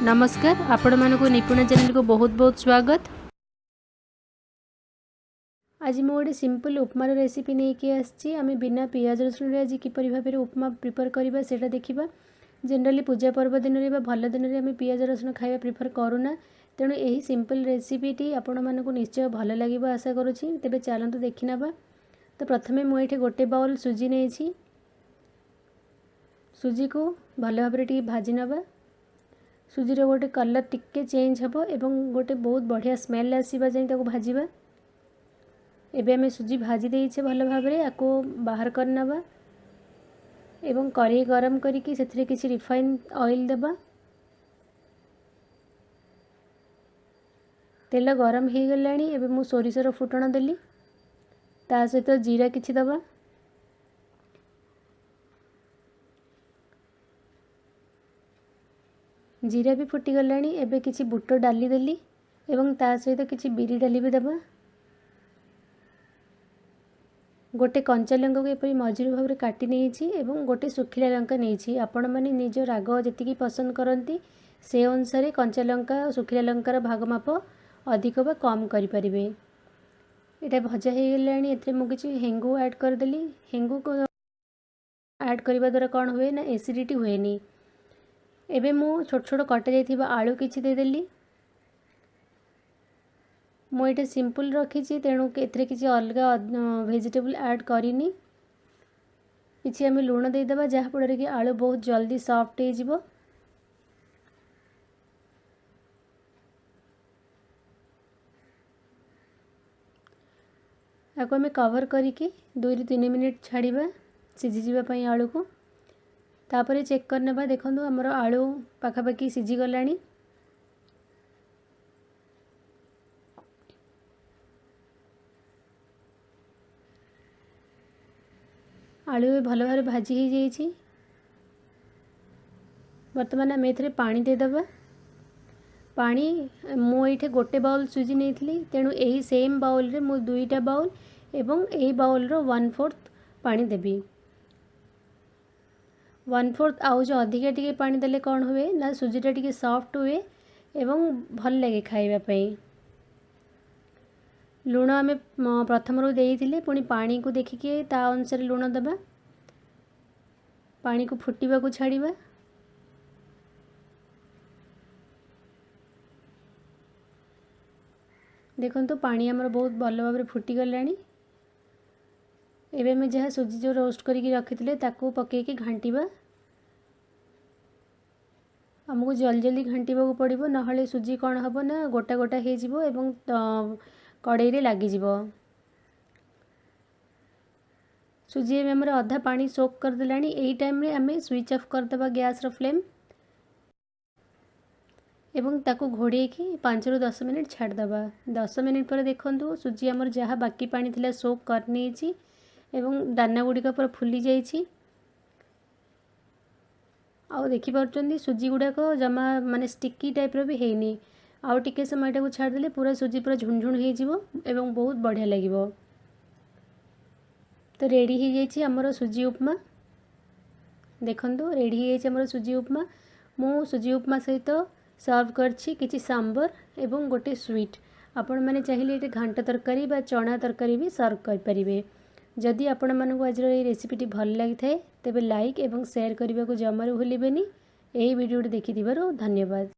नमस्कार आपण मानक निपुण चैनल को बहुत बहुत स्वागत। आज मु गोटे सिंपल उपमार रेसिपी नहीं कि आसी आम बिना पियाज रसुण आज किपर भाव में उपमा प्रिपेयर करवा से देखा। जनरली पूजा पर्व दिन में भल दिन में आम पियाज रसुण खाଇବା प्रिफर करूना, तेणु यही सिंपल रेसिपीटी आपण मानक निश्चय भल लगे आशा करुँची। तेबे चलतु देखि नबा। तो प्रथमे मुझे गोटे बाउल सुजी नहीं, सुजी को भल भाव में भाजी नबा। सुजीर गोटे कलर टिके चेंज हेबो एवं गोटे बहुत बढ़िया स्मेल आसीबा जाई ताको भाजीबा। एबे हमें सुजी भाजी देइछे भल भाव में आको बाहर कर नबा एवं कढ़ाई गरम करिकी सेथिरे किछि रिफाइन ऑयल देबा। तेल गरम हो गलानी। एबे मु सोरिषर फुटण देली, ता सहित जीरा किछि दबा। जीरा भी फुटी गलानी। एबे किछि बुट डाली देली एवं ता सहित किछि बिरी डाली भी देबा। गोटे कंचा लंका को एपरी मझिर भाव में काटी नहीं एवं गोटे सुखिला लंका नहीं। आपण माने निज राग जतिकी पसंद करती से अनुसार कंचा लंका सुखिला लंकार भाग माप अधिक बा कम करि परिबे। एटा भजा हो गलानी। एथरे मु किछि हेंगु ऐड कर देली। हेंगु को ऐड करबा द्वारा कौन हुए ना एसिडिटी हुएनी। एबे मु छोट छोट कटा जाइथिबा आलू किछि दे देली। मु एटा सिंपल रखी तेणु एथरे किछि अलगा वेजिटेबल ऐड करिनी। किछि आमे लूण दे देबा जहा फଳରେ कि आलू बहुत जल्दी सॉफ्ट हो जिवो। आको आमे कवर करिकी 2 ରୁ 3 मिनिट छाड़िबा सिझी जिबा पई आलू को। तापरे चेक करनेबा। देखंतु हमर आलू पाखापाखि सिझी गलानी। आलू भल भाव भाजी हो जाइए। बर्तमान आम एथरे पानी दे देबा। पानी मु एठे गोटे बाउल सुजी नहीं थी, तेणु यही सेम बाउल रे मु 2टा बाउल एवं यही बाउल रो 1/4 पानी देबी। 1/4 आउ जो अधिका टिके पानी देले कौन हुए ना सुजीटा टिके सॉफ्ट हुए एवं भल लगे खाइबा पई। लूण आमे प्रथम रो देइथिले, पुनी पानी को देखिके ता अनुसार लूण देबा। पानी को फुटीबा को छाड़िबा। देखंतु पानी हमर बहुत भल भाव में फुटी गलानी। एबे में जहाँ सुजी जो रोस्ट करके रखिथिले ताको पकेकी घांटीबा। हमको जल्दी जल्दी घांटीबा को पड़िबो, नहले सुजी कौन हबो ना गोटा गोटा हो जिवो एवं कड़ाई रे लागी जिवो। सुजी में हमर आधा पानी सोक कर देलानी। एई टाइम रे हमें स्विच ऑफ कर देबा गैस रो फ्लेम एवं ताको घोड़े की 5 ରୁ 10 मिनिट छाड़ देबा। 10 मिनिट पर देखंतु सुजी हमर जहाँ बाकी पानी थिला सोक कर नेछि एवं दाना गुड़ी का पूरा फुली जाइछि। आउ देखि पारछन्ती सुजी गुड़ा को जमा माने स्टिकी टाइप रो भी हेनी। आउ टिके समय टाको छाड़ देले पूरा सुजी पूरा झुनझुन हो जिवो एवं बहुत बढ़िया लागिवो। तो रेडी हो जाइछि हमर सुजी उपमा। देखंतु रेडी हो जाइछि हमर सुजी उपमा। मु सुजी उपमा सहित सर्व करछि किछि सांबर एवं गोटे स्वीट। आपण माने चाहिए ये घांट तरकारी बा चना तरकारी भी सर्व कर परिबे। जदि आपण मानक आज ये रेसिपीटी भल लगी थाए तेबे लाइक एवं शेयर करने को जमारू भूलिबेनी। यही वीडियो देखि धन्यवाद।